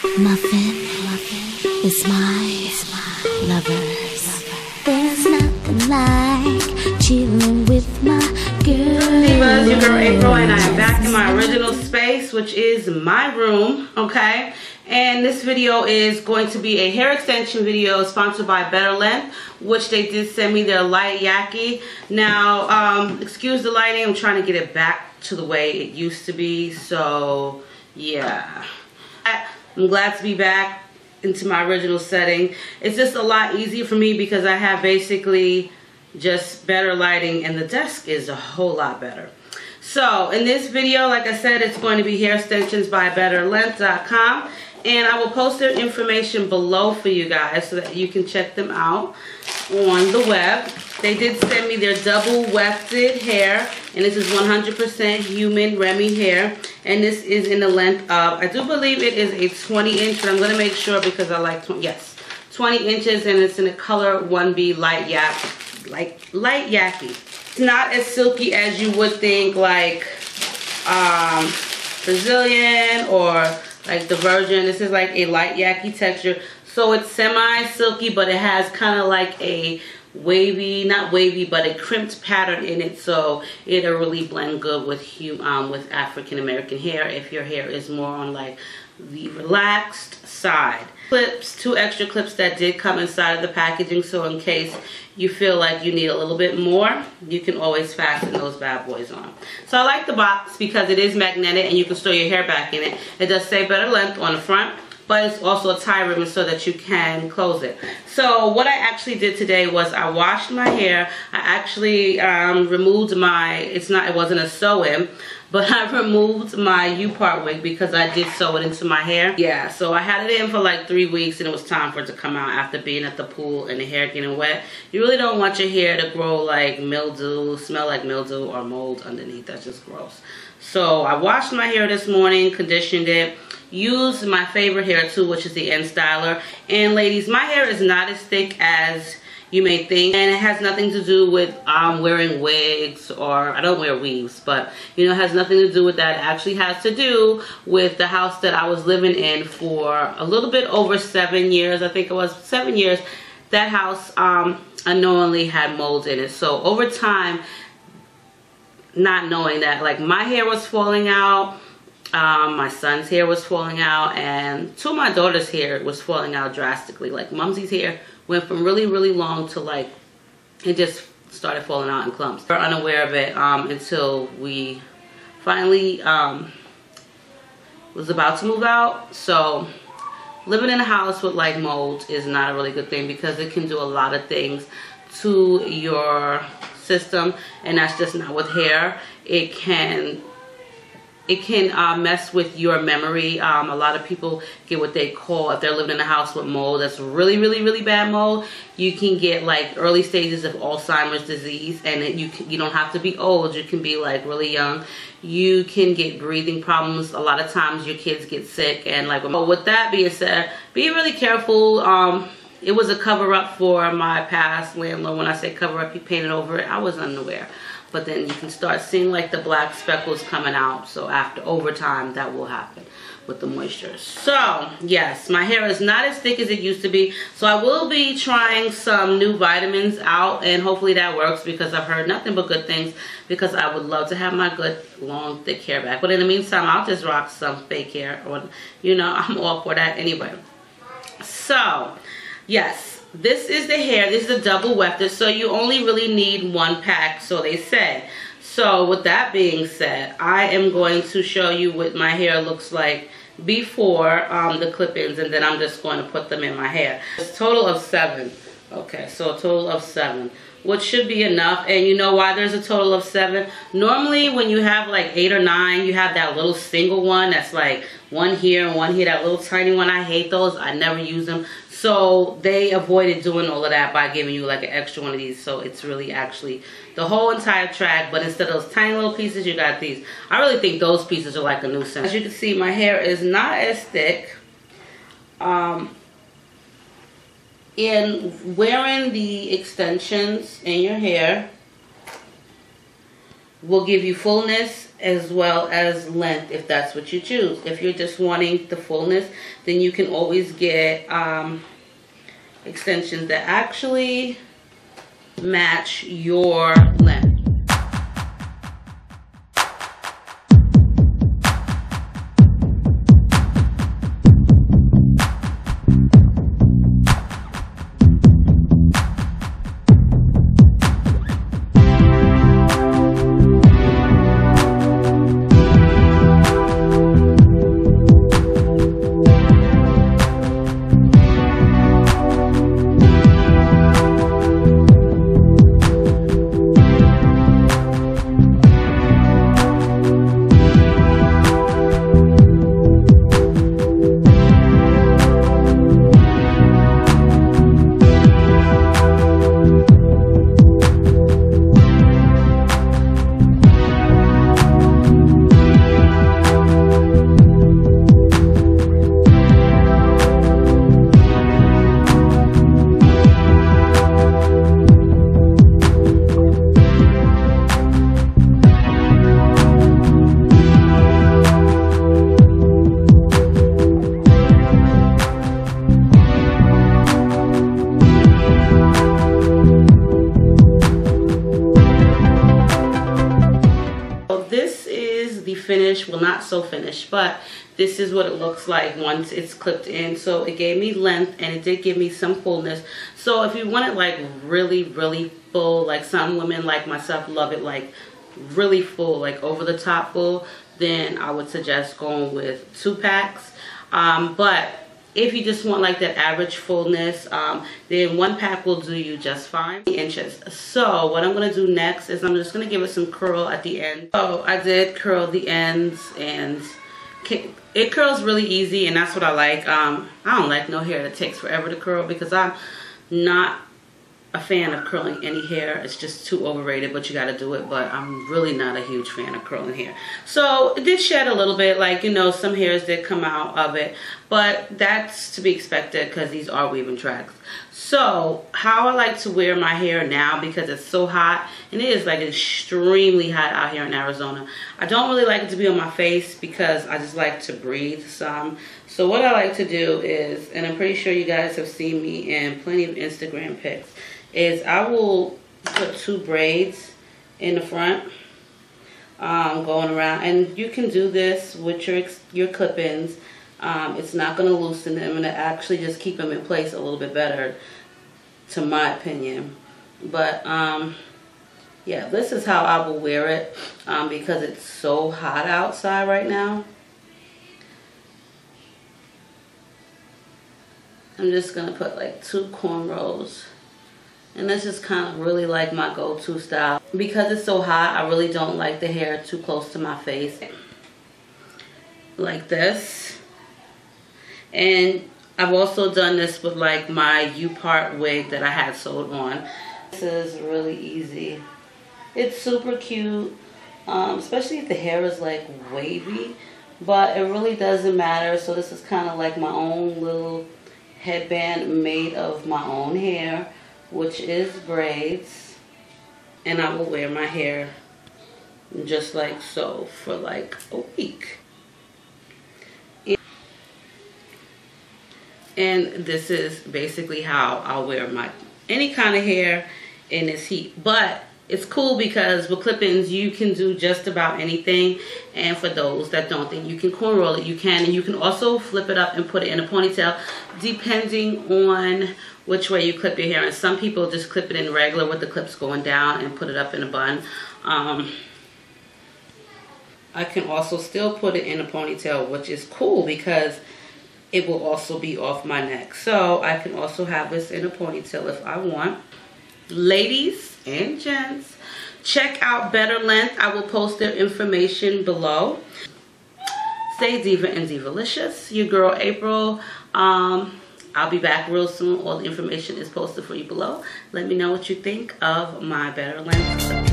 Muffin is my lovers. There's nothing like chilling with my girl. Hey Buzz, your girl April, and I am back in my original space, which is my room, okay? And this video is going to be a hair extension video sponsored by Better Length, which they did send me their light Yaki. Now, excuse the lighting, I'm trying to get it back to the way it used to be, so yeah. I'm glad to be back into my original setting. It's just a lot easier for me because I have basically just better lighting and the desk is a whole lot better. So in this video, like I said, it's going to be hair extensions by betterlength.com, and I will post their information below for you guys so that you can check them out on the web. They did send me their double wefted hair, and this is 100% human Remy hair, and this is in the length of, I do believe it is a 20 inch, but I'm going to make sure because I like 20, yes, 20 inches, and it's in the color 1B light light Yaki. It's not as silky as you would think, like Brazilian or like the Virgin. This is like a light Yaki texture, so it's semi-silky, but it has kind of like a wavy, not wavy, but a crimped pattern in it, so it'll really blend good with African American hair if your hair is more on like the relaxed side. Clips, 2 extra clips that did come inside of the packaging, so in case you feel like you need a little bit more, you can always fasten those bad boys on. So I like the box because it is magnetic and you can store your hair back in it. It does say Better Length on the front, but it's also a tie ribbon so that you can close it. So what I actually did today was I washed my hair. I actually removed my, it wasn't a sew-in, but I removed my U-part wig because I did sew it into my hair. Yeah, so I had it in for like 3 weeks and it was time for it to come out after being at the pool and the hair getting wet. You really don't want your hair to grow like mildew, smell like mildew or mold underneath. That's just gross. So I washed my hair this morning, conditioned it, used my favorite hair tool, which is the end styler. And ladies, my hair is not as thick as you may think, and it has nothing to do with wearing wigs, or I don't wear weaves, but you know, it has nothing to do with that. It actually has to do with the house that I was living in for a little bit over 7 years. I think it was 7 years. That house unknowingly had mold in it. So over time, not knowing that, like, my hair was falling out, my son's hair was falling out, and 2 of my daughter's hair was falling out drastically. Like Mumsy's hair went from really, really long to like, it just started falling out in clumps. We were unaware of it until we finally was about to move out. So living in a house with like mold is not a really good thing because it can do a lot of things to your system, and that's just not with hair. It can mess with your memory. A lot of people get what they call, if they're living in a house with mold that's really, really, really bad mold, you can get like early stages of Alzheimer's disease, and you don't have to be old. You can be like really young. You can get breathing problems. A lot of times your kids get sick, and like, with that being said, be really careful. It was a cover-up for my past landlord. When I say cover-up, he painted over it. I was unaware. But then you can start seeing like the black speckles coming out. So over time, that will happen with the moisture. So yes, my hair is not as thick as it used to be. So I will be trying some new vitamins out, and hopefully that works because I've heard nothing but good things, because I would love to have my good long thick hair back. But in the meantime, I'll just rock some fake hair, or you know, I'm all for that anyway. So yes, this is the hair. This is a double wefted, so you only really need 1 pack, so they say. So with that being said, I am going to show you what my hair looks like before the clip-ins, and then I'm just going to put them in my hair. It's a total of 7. Okay, so a total of 7, which should be enough. And you know why there's a total of 7? Normally when you have like 8 or 9, you have that little single one that's like 1 here and 1 here, that little tiny one. I hate those. I never use them. So they avoided doing all of that by giving you like an extra one of these. So it's really actually the whole entire track, but instead of those tiny little pieces, you got these. I really think those pieces are like a nuisance. As you can see, my hair is not as thick. In wearing the extensions in your hair, will give you fullness as well as length if that's what you choose. If you're just wanting the fullness, then you can always get extensions that actually match your length. Finish, well, not so finished, but this is what it looks like once it's clipped in. So it gave me length and it did give me some fullness. So if you want it like really full, like some women like myself love it like really full, like over the top full, then I would suggest going with 2 packs. But if you just want like that average fullness, then 1 pack will do you just fine. Inches. So what I'm going to do next is I'm just going to give it some curl at the end. So I did curl the ends and it curls really easy, and that's what I like. I don't like no hair that takes forever to curl because I'm not a fan of curling any hair. It's just too overrated, but you got to do it. But I'm really not a huge fan of curling hair. So it did shed a little bit, like, you know, some hairs did come out of it, but that's to be expected because these are weaving tracks. So how I like to wear my hair now, because it's so hot, and it is like extremely hot out here in Arizona, I don't really like it to be on my face because I just like to breathe some. So what I like to do is, and I'm pretty sure you guys have seen me in plenty of Instagram pics, is I will put 2 braids in the front going around, and you can do this with your clip-ins. It's not going to loosen them, and it actually just keep them in place a little bit better, to my opinion. But yeah, this is how I will wear it because it's so hot outside right now. I'm just going to put like 2 cornrows. And this is kind of really like my go-to style. Because it's so hot, I really don't like the hair too close to my face. Like this. And I've also done this with like my U-part wig that I had sewed on. This is really easy. It's super cute, especially if the hair is like wavy. But it really doesn't matter. So this is kind of like my own little headband made of my own hair, which is braids. And I will wear my hair just like so for like a week. And this is basically how I'll wear my any kind of hair in this heat. But it's cool because with clip-ins you can do just about anything. And for those that don't think you can cornroll it, you can. And you can also flip it up and put it in a ponytail depending on which way you clip your hair. And some people just clip it in regular with the clips going down and put it up in a bun. I can also still put it in a ponytail, which is cool because it will also be off my neck. So I can also have this in a ponytail if I want. Ladies and gents, check out Better Length. I will post their information below. Stay diva and divalicious. Your girl April. I'll be back real soon. All the information is posted for you below. Let me know what you think of my Better Length.